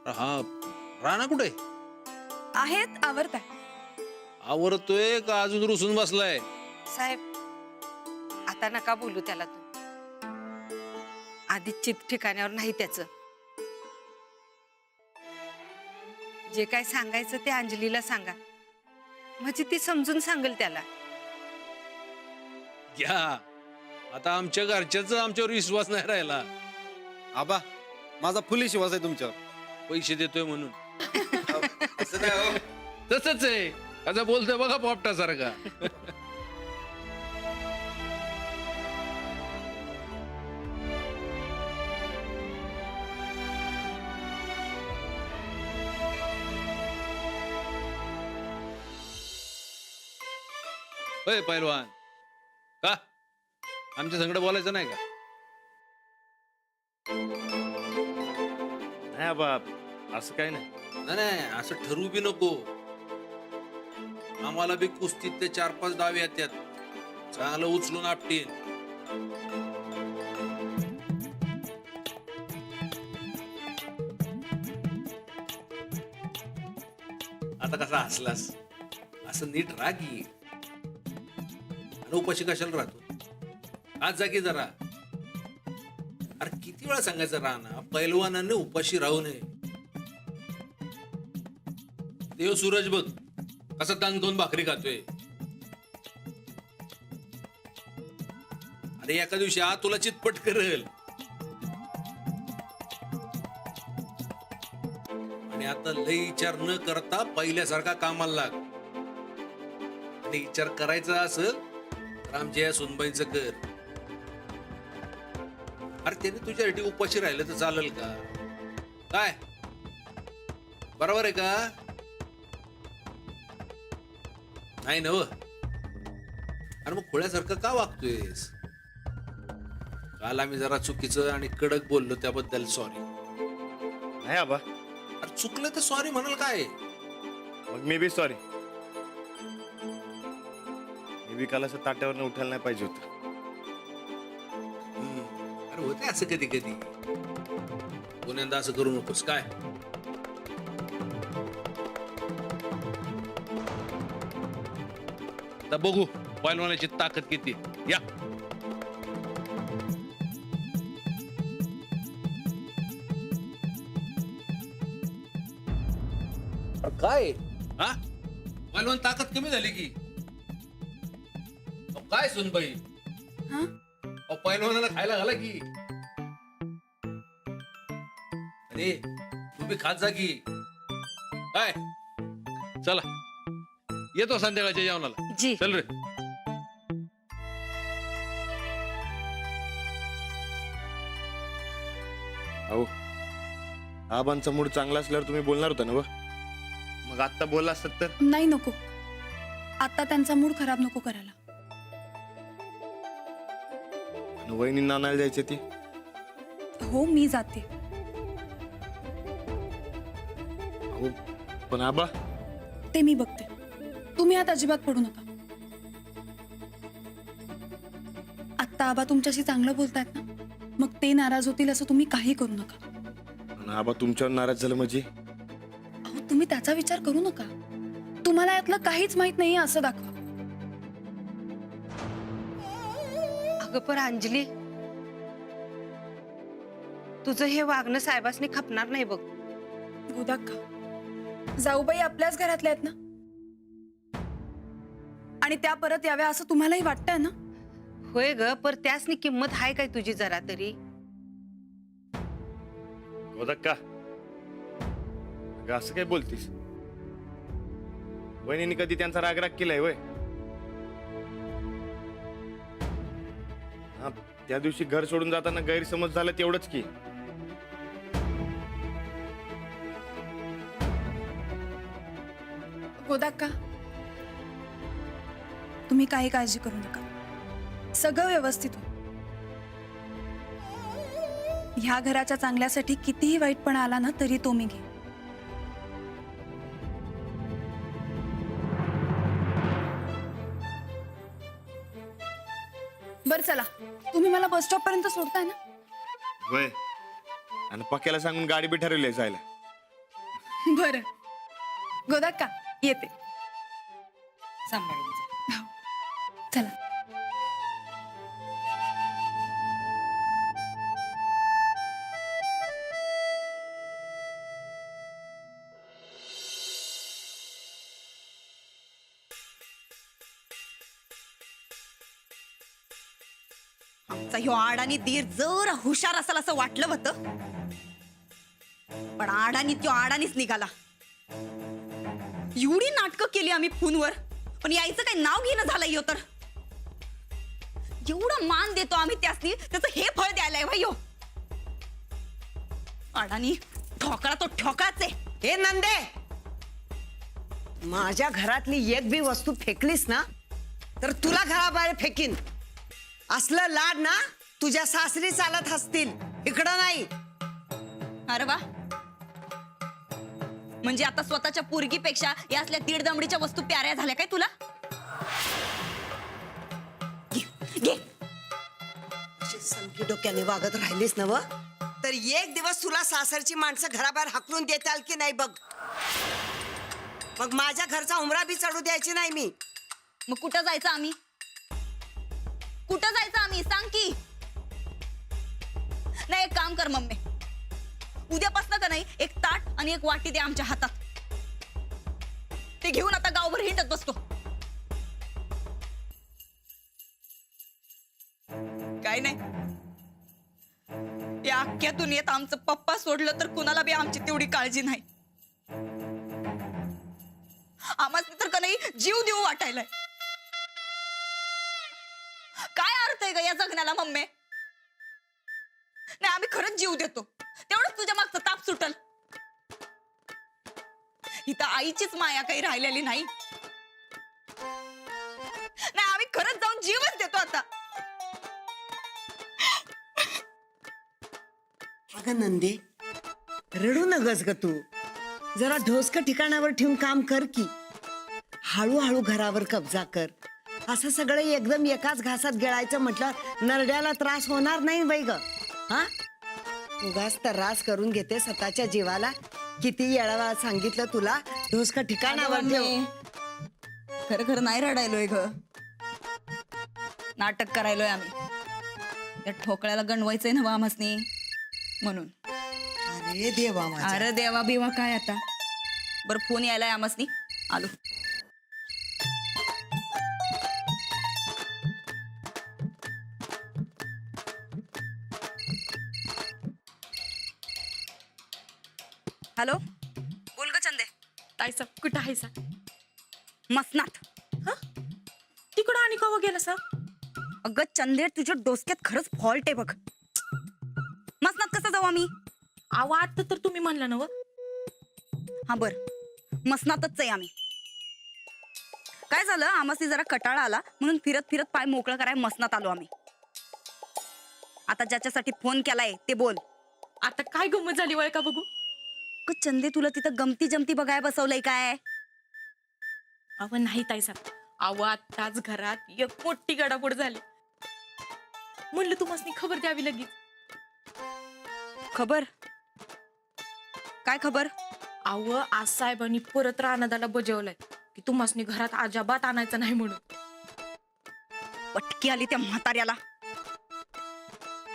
हा राणा कुठे आहेत आवरताय. आवरतोय का अजून रुसून बसलाय? साहेब आता नका बोलू त्याला तू. आधी चित ठिकाण्यावर नाही त्याचं. जे काय सांगायचं ते अंजलीला सांगा, म्हणजे ती समजून सांगेल त्याला. घ्या आता आमच्या घरच्याच आमच्यावर विश्वास नाही राहिला. आबा माझा फुल विश्वास आहे तुमच्यावर. पैसे देतोय म्हणून असं नाही हो. तसंच आहे. आता बोलतोय बघा पोपटा सारखा. होय पैलवान, का आमच्या संगड बोलायचं नाही का? नाही बाप, असं काही नाही. नाही नाही, असं ठरवू बी नको. आम्हाला बी कुस्तीत ते 4-5 डाव येतात. चांगलं उचलून आपटीन. आता कसा हसलास? असं नीट रागी. उपाशी कशाला राहतो? आज जागी जरा. अरे किती वेळा सांगायचं राहना पैलवानाने उपाशी राहू नये. देव सूरज बघ कसा ताण खाऊन भाकरी खातोय. अरे एका दिवशी तुला चितपट करेल. आणि आता लय विचार न करता पहिल्यासारखा कामाला लाग. आणि विचार करायचा असेल तर आमच्या या सुनबाईंचं कर. अरे त्याने तुझ्यासाठी उपाशी राहिलं तर चालेल का? काय बरोबर आहे का? नाही ना? अरे मग खोळ्यासारखं का वागतोयस? काल आम्ही जरा चुकीचं आणि कडक बोललो त्याबद्दल सॉरी. नाही आबा, अरे चुकलं तर सॉरी म्हणाल काय? मग मी बी सॉरी. मी बी काल असं ताट्यावर उठायला नाही पाहिजे होतं. अरे होते असं कधी कधी. पुण्यांदा असं करू नकोस. काय आता बघू पैलवानाची ताकद किती. या काय हा पैलवान ताकद कमी झाली की काय? सुनबाई पैलवानाला खायला घाला की. अरे तू बी खात जा की. काय चला येतो संध्याकाळच्या जेवणाला. जी चल रे. अहो, आबांचा मूड चांगला असल्यावर तुम्ही बोलणार होता ना व? मग आत्ता बोलला असत तर. नाही नको, आता त्यांचा मूड खराब नको करायला. आणि वहिनींना आणायला जायचे ती. हो मी जाते. अहो पण आबा. ते मी बघते, तुम्ही आता अजिबात पडू नका. आत्ता आबा तुमच्याशी चांगलं बोलतायत ना, मग ते नाराज होतील असं तुम्ही काही करू नका. आणि आबा तुमच्यावर नाराज झालं म्हणजे? अहो तुम्ही त्याचा विचार करू नका. तुम्हाला यातलं काहीच माहित नाहीये असं दाखवा. अगं पण अंजली, तुझं हे वागणं साहेबांनी खपणार नाही बघ. गोदाक्का, जाऊबाई आपल्याच घरातल्या आहेत ना, आणि त्या परत याव्या असं तुम्हालाही वाटतंय ना? होय ग, पर त्यासनी किंमत आहे काय तुझी जरा तरी? गोदक्का, असं काय बोलतीस? वहिनीने कधी त्यांचा रागराग केलाय वय? हा, त्या दिवशी घर सोडून जाताना गैरसमज झाला तेवढंच की. गोदाक्का, तुम्ही काही काळजी करू नका. सगळं व्यवस्थित होईल. ह्या घराच्या चांगल्यासाठी कितीही वाईटपणा आला ना तरी तो मी घेईन. बर चला, तुम्ही मला बस स्टॉप पर्यंत सोडताय ना? वय आणि पक्याला सांगून गाडी बी ठरवली जायला. बरं गोदाक्का येते. सांभाळून जा. चला. आमचा ह्यो आडानी दीर जर हुशार असेल असं वाटलं होतं, पण आडानी त्यो आडानीच निघाला. एवढी नाटकं केली आम्ही फोनवर, पण यायचं काही नाव घेणं झालं ह्यो तर. एवढं मान देतो आम्ही त्यासनी, त्याचं हे फळ द्यायलाय भाई ह्यो. अडाणी ठोकळा तो ठोकळाच आहे. हे नंदे, माझ्या घरातली एक बी वस्तू फेकलीस ना तर तुला घराबाहेर फेकीन. असलं लाड ना तुझ्या सासरी चालत असतील, इकडं नाही. अरे वा, म्हणजे आता स्वतःच्या पोरगीपेक्षा या असल्या दीड दमडीच्या वस्तू प्याऱ्या झाल्या काय तुला? घे, घे. अशी संपी डोक्याने वागत राहिलीस ना व, तर एक दिवस तुला सासरची माणसं घराबाहेर हाकलून देताल की नाही बघ. मग माझ्या घरचा उमरा बी चढू द्यायची नाही मी. मग कुठं जायचं आम्ही? कुठं जायचं आम्ही सांग की. नाही एक काम कर मम्मी, उद्यापासून का नाही एक ताट आणि एक वाटी दे आमच्या हातात. ते घेऊन आता गावभर हिंडत बसतो. काय नाही, या अख्ख्या दुनियेत आमचं पप्पा सोडलं तर कुणाला बी आमची तेवढी काळजी नाही. आम्हाला तर का नाही जीव देऊ वाटायलाय. काय अर्थ आहे ग या जगण्याला मम्मी? नाही आम्ही खरंच जीव देतो, तेवढंच तुझ्या मागचं ताप सुटल. इथं आईचीच माया काही राहिलेली नाही. नाही आम्ही खरंच जाऊन जीवच देतो आता. अगं नंदे, रडू नगस ग तू. जरा ढोसक ठिकाणावर ठेवून काम कर की. हळूहळू घरावर कब्जा कर. असं सगळं एकदम एकाच घासात गिळायचं म्हटलं नरड्याला त्रास होणार नाही बाई ग. हा, उगाच त्रास करून घेते स्वतःच्या जीवाला. किती वेळा सांगितलं तुला, ढोसक ठिकाणावर ठेव. खरं खरं नाही रडायलोय ग, नाटक करायलोय आम्ही. त्या ठोकळ्याला गणवायचंय ना आम्हासनी म्हणून. अरे देवा माझ्या. अरे देवा बिवा काय आता. बरं फोन यायलाय आम्हासनी, आलो. हॅलो, बोल ग चंदे. ताईसा कुठं आहे सा? मसनात. तिकडं आणि कवा गेला सा? अगं चंदे, तुझ्या डोसक्यात खरंच फॉल्ट आहे बघ. मसनात कसं जाऊ आम्ही? आव आता तर तुम्ही म्हणला ना व. हा बर, मसनातच आहे आम्ही. काय झालं, आम्हाला जरा कटाळा आला म्हणून फिरत फिरत पाय मोकळं कराय मसनात आलो आम्ही. आता ज्याच्यासाठी फोन केलाय ते बोल. आता काय गंमत झाली वय का बघू? चंदे, तुला तिथं गमती जमती बघाय बसवलंय काय? अव नाही ताईसा, अव आताच घरात एक मोठी गडाबोड झाली. म्हणलं तुम्हाला खबर द्यावी लगेच. खबर? काय खबर? अव आज साहेबांनी परत रानादाला बजावलाय की तुम्हाला घरात अजाबात आणायचं नाही म्हणून. पटकी आली त्या म्हाताऱ्याला.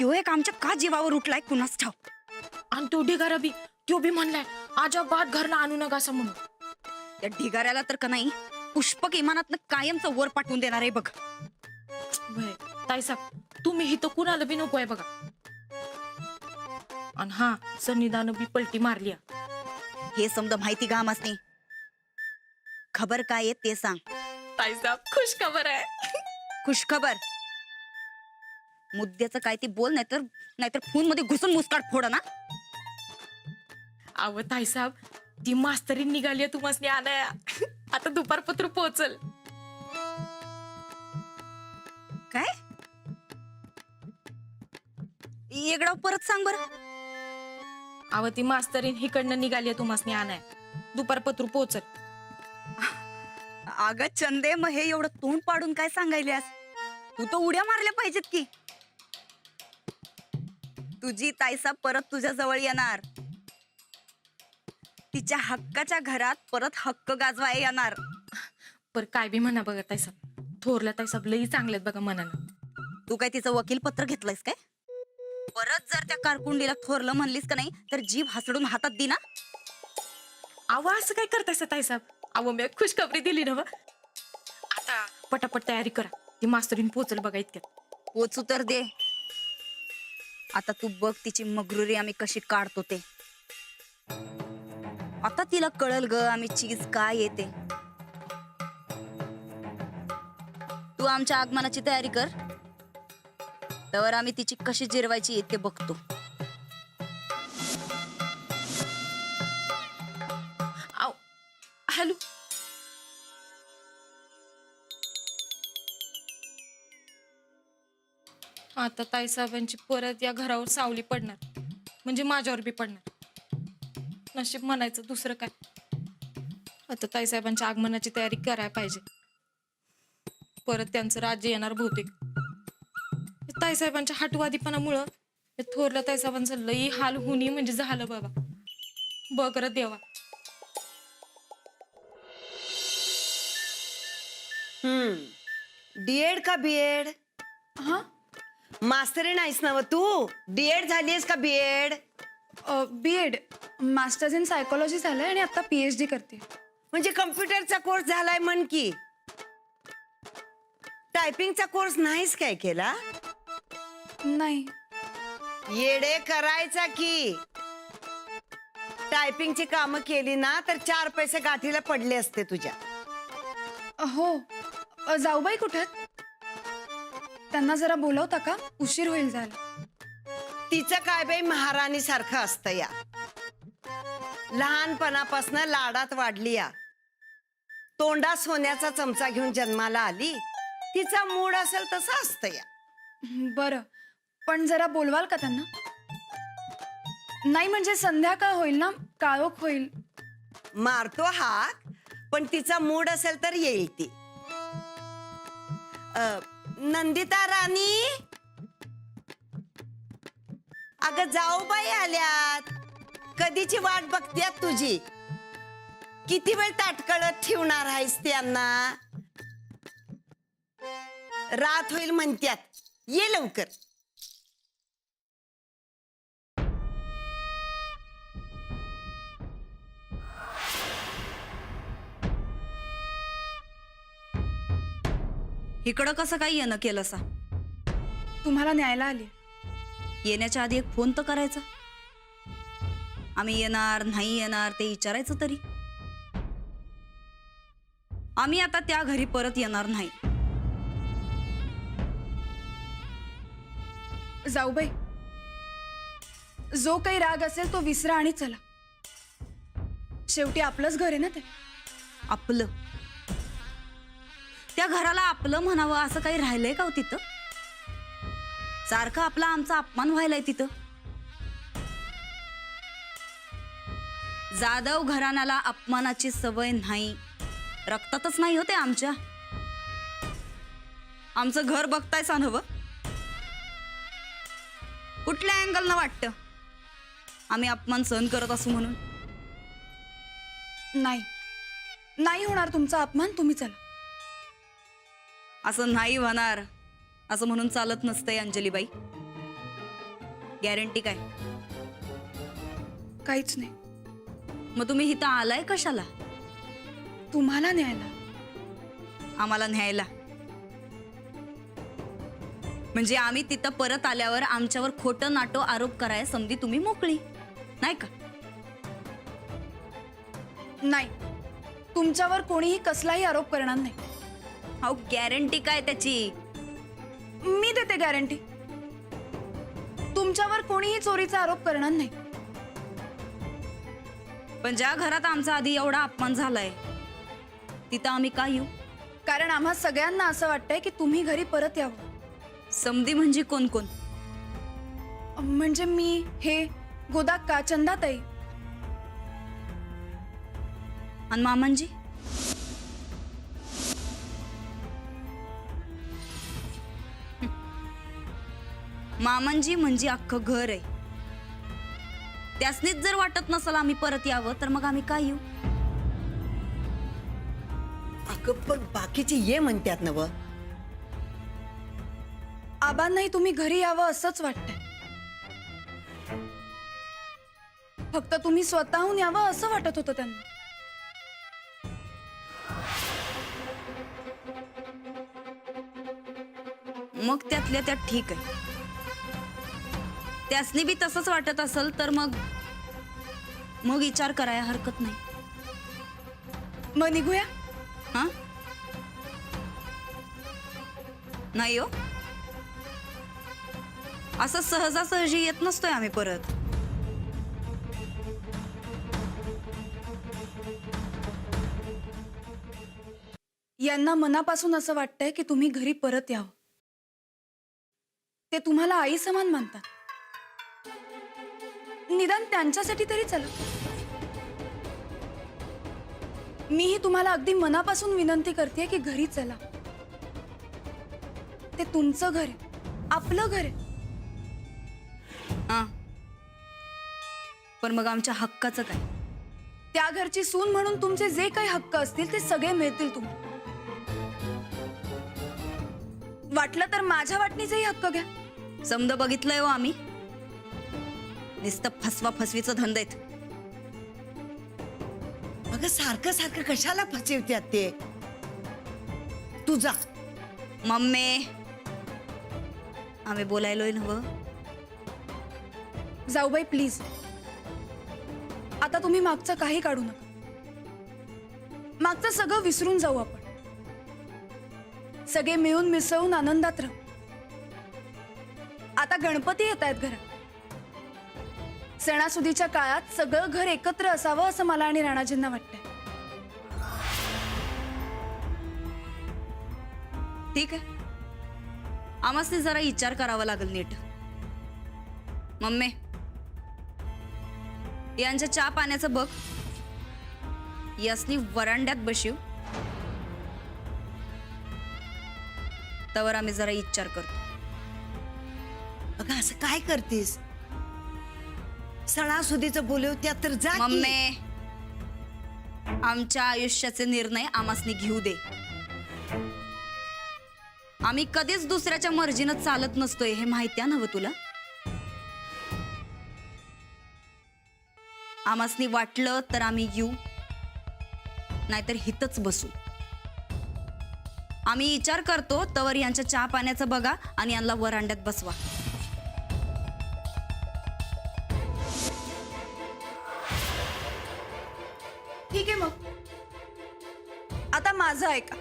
तो एक आमच्या का जीवावर उठलाय कुणास ठाव. आणि तो ढिगारा बी, तो बी म्हणलाय अजाबात घरला आणू नका असं म्हणून. त्या ढिगाऱ्याला तर का नाही पुष्पक इमानातनं कायमचं वर पाठवून देणार आहे बघ. व्हय, ताईसा तुम्ही ही तर कुणाला बी नको आहे बघा. आणि हा सन्निधान बी पलटी मारली. हे समजा माहिती का आमासनी? खबर काय आहे ते सांग. ताईसा खुश खबर आहे. खुशखबर? मुद्द्याचं काय ते बोल, नाहीतर फोन मध्ये घुसून मुस्काट फोड ना. अव ताईसाब, ती मास्तरी निघाली तुम्हाला आणाया. आता दुपारपत्र पोहोचल. काय? एकडाव परत सांग बर. अव ती मास्तरीन हिकडनं निघाली तुम्हाला आणाया. दुपारपत्र पोहोचल. अगं चंदे, मग हे एवढं तोंड पाडून काय सांगायल्यास? तू तर उड्या मारल्या पाहिजेत की. तुझी ताईसा परत तुझ्या जवळ येणार. तिच्या हक्काच्या घरात परत हक्क गाजवाय येणार. पर काय बी म्हणा बघा ताईसाहेब, थोरल्या ताईसाहेब लई चांगल्यात बघा मनानं. तू काय तिचं वकील पत्र घेतलंयस काय? परत जर त्या कारकुंडीला थोरलं म्हणलीस का नाही तर जीभ हसडून हातात दे ना. अव असं काय करतायस ताईसाहेब? अव मी खुशखबरी दिली ना व. आता पटापट तयारी करा, ती मास्तरीन पोचल बघा इतक्यात. पोचू तर दे. आता तू बघ तिची मगरुरी आम्ही कशी काढतो ते. आता तिला कळल ग आम्ही चीज काय येते. तू आमच्या आगमनाची तयारी कर, तर आम्ही तिची कशी जिरवायची येते बघतो. आव हॅलो. आता ताईसाहेबांची परत या घरावर सावली पडणार, म्हणजे माझ्यावर बी पडणार. नशीब म्हणायचं दुसरं काय. आता ताईसाहेबांच्या आगमनाची तयारी करायला पाहिजे. परत त्यांचं राज्य येणार बहुतेक. ताईसाहेबांच्या हटवादीपणामुळं थोरल्या ताईसाहेबांचं लई हाल हुनी म्हणजे झालं बाबा. बघ रे देवा. डीएड का बीएड? हा मास्तरी नाहीस ना व तू? डीएड झालीस का BEd? BEd masters in psychology झालंय आणि आता PhD करते. म्हणजे कम्प्युटरचा कोर्स झालाय म्हण की. टायपिंगचा कोर्स नाहीस काय केला? नाही. येडे करायचा की. टायपिंगची कामं केली ना तर 4 पैसे गाठीला पडले असते तुझ्या. हो. जाऊबाई कुठे आहेत? त्यांना जरा बोलवता का? उशीर होईल जायला. तिचं काय बाई महाराणी सारखं असतं या. लहानपणापासून लाडात वाढली या. तोंडात सोन्याचा चमचा घेऊन जन्माला आली. तिचा मूड असेल तसं असतं या. बरं, पण जरा बोलवाल का त्यांना? नाही म्हणजे संध्याकाळ होईल ना, काळोख होईल. मारतो हाक, पण तिचा मूड असेल तर येईल ती. नंदिता राणी, अगं जाऊबाई आल्यात. कधीची वाट बघत्यात तुझी. किती वेळ ताटकळत ठेवणार आहेस त्यांना? रात होईल म्हणत्यात. ये लवकर. इकडं कसं काही येणं केलं सा? तुम्हाला न्यायला आली. येण्याच्या आधी एक फोन तर करायचा. आम्ही येणार नाही येणार ते विचारायचं तरी. आम्ही आता त्या घरी परत येणार नाही. जाऊबाई, जो काही राग असेल तो विसरा आणि चला. शेवटी आपलंच घर आहे ना ते. आपलं? त्या घराला आपलं म्हणावं असं काही राहिलंय का हो तिथं? सारखं आपला आमचा अपमान व्हायलाय तिथं. जाधव घराण्याला अपमानाची सवय नाही, रक्तातच नाही होते आमच्या. आमचं घर बघतायसा नव्ह? कुठल्या अँगलनं वाटतं आम्ही अपमान सहन करत असू म्हणून? नाही, नाही होणार तुमचा अपमान. तुम्ही चला. असं नाही होणार असं म्हणून चालत नसतंय अंजलीबाई. गॅरंटी काय? काहीच नाही. मग तुम्ही इथं आलाय कशाला? तुम्हाला न्यायला. आम्हाला न्यायला? म्हणजे आम्ही तिथं परत आल्यावर आमच्यावर खोटं नाटो आरोप कराय समधी तुम्ही मोकळी नाही का? नाही, तुमच्यावर कोणीही कसलाही आरोप करणार नाही. अहो गॅरंटी काय त्याची? मी देते गॅरंटी. तुमच्यावर कोणीही चोरीचा आरोप करणार नाही. पण ज्या घरात आमचा आधी एवढा अपमान झालाय तिथं आम्ही का येऊ? कारण आम्हा सगळ्यांना असं वाटतंय की तुम्ही घरी परत यावं. समधी म्हणजे कोण कोण? म्हणजे मी, हे, गोदाक्का, चंदाताई आणि मामांजी. मामांजी म्हणजे अख्खं घर आहे. त्यासनीच जर वाटत नसल आम्ही परत यावं तर मग आम्ही काय येऊ? अगं पण बाकीचे ये म्हणतात ना व. आबांनाही तुम्ही घरी यावं असंच वाटतंय. फक्त तुम्ही स्वतःहून यावं असं वाटत होतं त्यांना. मग त्यातल्या त्यात ठीक आहे. त्यासनी बी तसंच वाटत असेल तर मग विचार करायला हरकत नाही. मग निघूया. हा नाही हो, असं सहजासहजी येत नसतोय आम्ही परत. यांना मनापासून असं वाटतंय की तुम्ही घरी परत यावं. ते तुम्हाला आई समान मानतात. निदान त्यांच्यासाठी तरी चला. मीही तुम्हाला अगदी मनापासून विनंती करते की घरी चला. ते तुमचं घर आहे, आपलं घर आहे. हा पण मग आमच्या हक्काचं काय? त्या घरची सून म्हणून तुमचे जे काही हक्क असतील ते सगळे मिळतील तुम्हाला. वाटलं तर माझ्या वाटणीचेही हक्क घ्या. समद बघितलंय हो आम्ही, नुसतं फसवा फसवीचं धंद आहेत. अगं सारखं सारखं कशाला फसवत्यात ते. तू जा. मम्मी आम्ही बोलायलोय ना व. जाऊबाई प्लीज, आता तुम्ही मागचं काही काढू नका. मागचं सगळं विसरून जाऊ आपण. सगळे मिळून मिसळून आनंदात राहू. आता गणपती येत आहेत घरात. सणासुदीच्या काळात सगळं घर एकत्र असावं असं मला आणि राणाजींना वाटतंय. ठीक आहे, आम्हासनी जरा विचार करावा लागेल नीट. मम्मी यांच्या चहा पाण्याचं बघ. यासनी वरांड्यात बशीव तवर आम्ही जरा विचार करतो. अगं असं काय करतीस? सणासुदीचं बोलवत्यात तर जा की. मम्मी आमच्या आयुष्याचे निर्णय आम्हासनी घेऊ दे. आम्ही कधीच दुसऱ्याच्या मर्जीनं चालत नसतोय, हे माहिती आहे ना तुला? आम्हासनी वाटलं तर आम्ही येऊ, नाहीतर हितच बसू. आम्ही विचार करतो तवर यांच्या चहा पाण्याचं बघा आणि यांना वरांड्यात बसवा. ठीक आहे मग. आता माझं ऐका.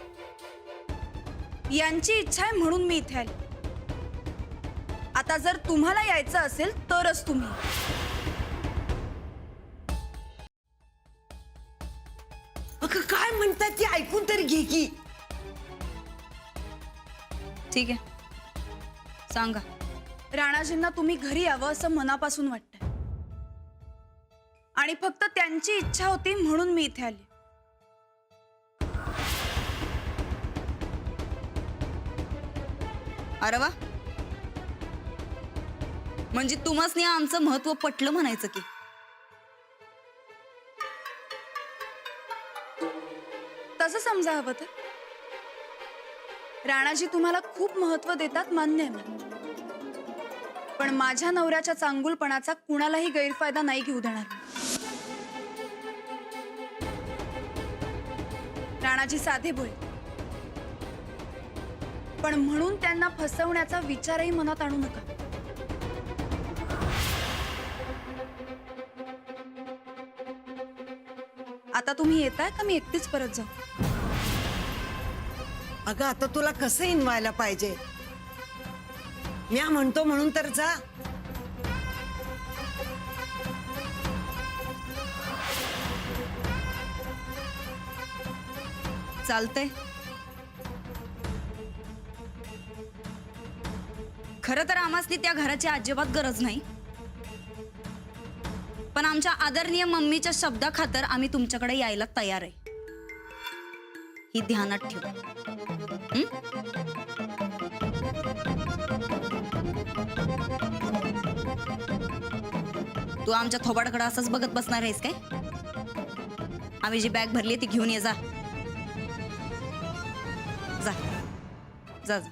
यांची इच्छा आहे म्हणून मी इथे आले. आता जर तुम्हाला यायचं असेल तरच तुम्ही. अगं काय म्हणतात ते ऐकून तरी घे की. ठीक आहे, सांगा. राणाजींना तुम्ही घरी यावं असं मनापासून वाटतंय आणि फक्त त्यांची इच्छा होती म्हणून मी इथे आले. अरे वा, म्हणजे तुम्हासनी आमचं महत्व पटलं म्हणायचं की. तसं समजा हवं तर. राणाजी तुम्हाला खूप महत्व देतात मान्य आहे मला. पण माझ्या नवऱ्याच्या चांगुलपणाचा कुणालाही गैरफायदा नाही घेऊ देणार. राणाजी साधे बोल, पण म्हणून त्यांना फसवण्याचा विचारही मनात आणू नका. आता तुम्ही येताय का मी एकटीच परत जाऊ? अगं आता तुला कसं इनवायला पाहिजे? मी म्हणतो म्हणून तर जा. चालतंय. खरं तर आम्हासनी त्या घराची अजिबात गरज नाही, पण आमच्या आदरणीय मम्मीच्या शब्दाखातर आम्ही तुमच्याकडे यायला तयार आहे. ही ध्यानात ठेव. तू आमच्या थोबाडाकडे असंच बघत बसणार आहेस काय? आम्ही जी बॅग भरली ती घेऊन ये जा. जा जा जा.